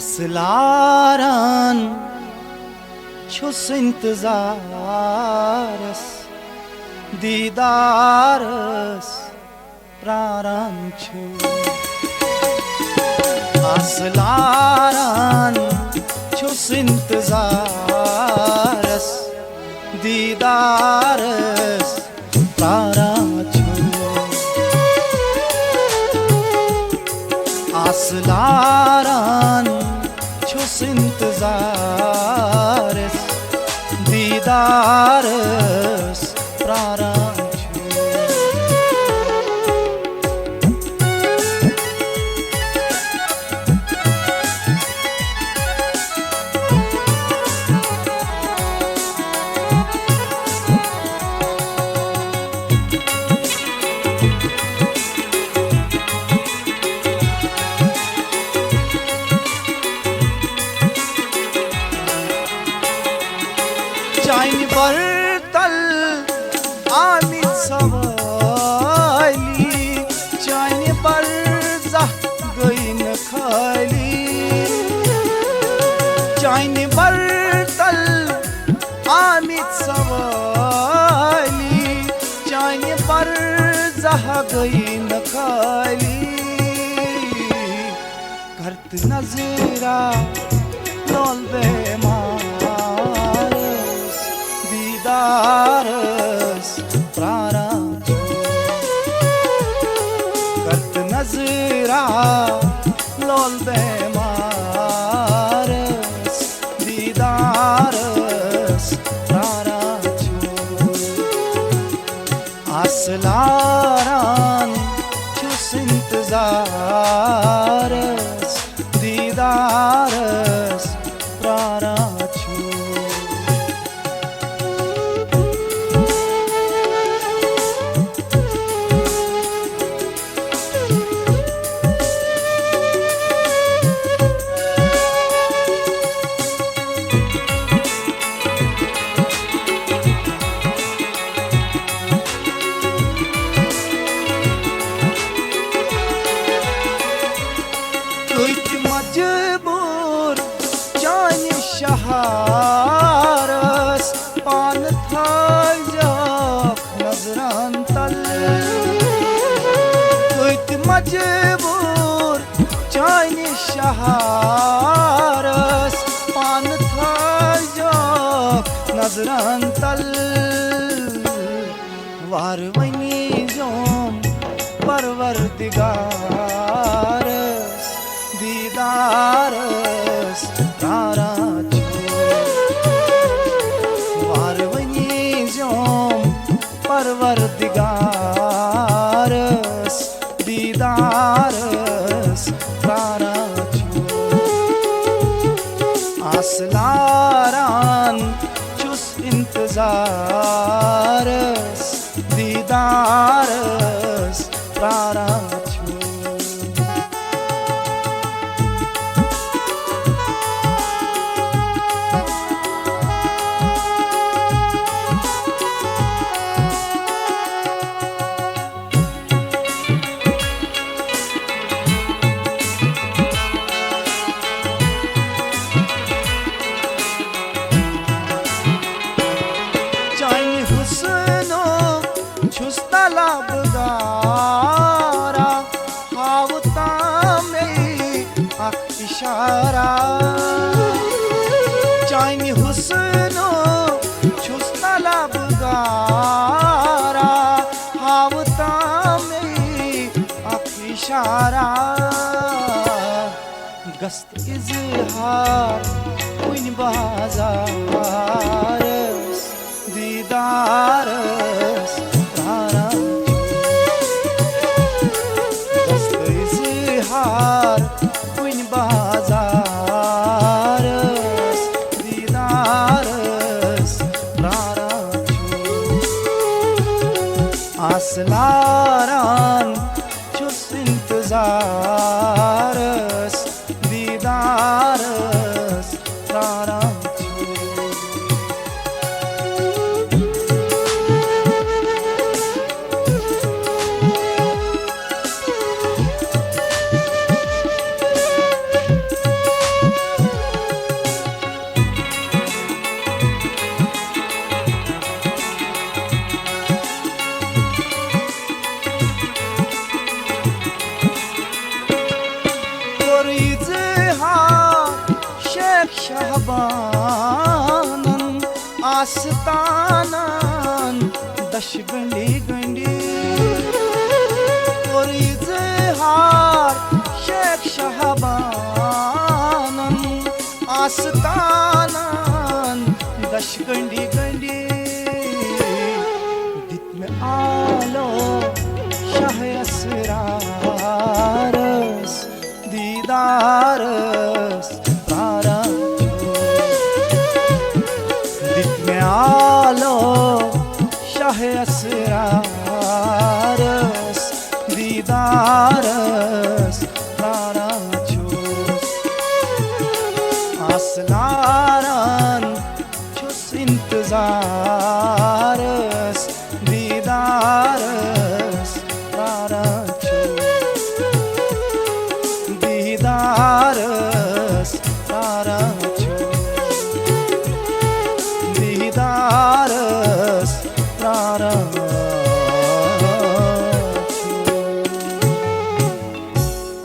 Asılaran çus intizarız Didarız praran çu Asılaran çus intizarız Didarız praran çu Asılaran çus intizarız Didarız praran çu Çayni bartal amin savali Çayni barzah gıyın khali Çayni bartal amin savali Çayni barzah gıyın khali Kart nazira lol bemar Didarız praran çu Kart nazira lol bemarız Didarız praran çu Asılaran çus intizarız Didarız praran çu मजबूर जान शहारस पान थाल जाक नजरान तल मजबूर जान शहारस पान थाल जाक नजरान तल वार वनी जोम परवरदिगारस Didarız praran çu Var vınizom parvardigarız Didarız praran çu Asılaran çus intizarız Didarız praran çu Çus talabgara havta mey ak işara Çayni husno çus talabgara havta mey ak işara Gast izhar uyn bazarız Didarız Uyn bazarız Didarız praran çu Asılaran çus intizarız Didarız praran çu Sheikh शहबानन आस्तानान दश गंडी गंडी और इजहार शेख शहबानन आस्तानान दश गंडी गंडी दित में आलो शाह असरारस दीदारस आलो शाह असरारस दीदारस तारा चोस आसलारन चुस इंतजारस दीदारस तारा चोस दीदारस तारा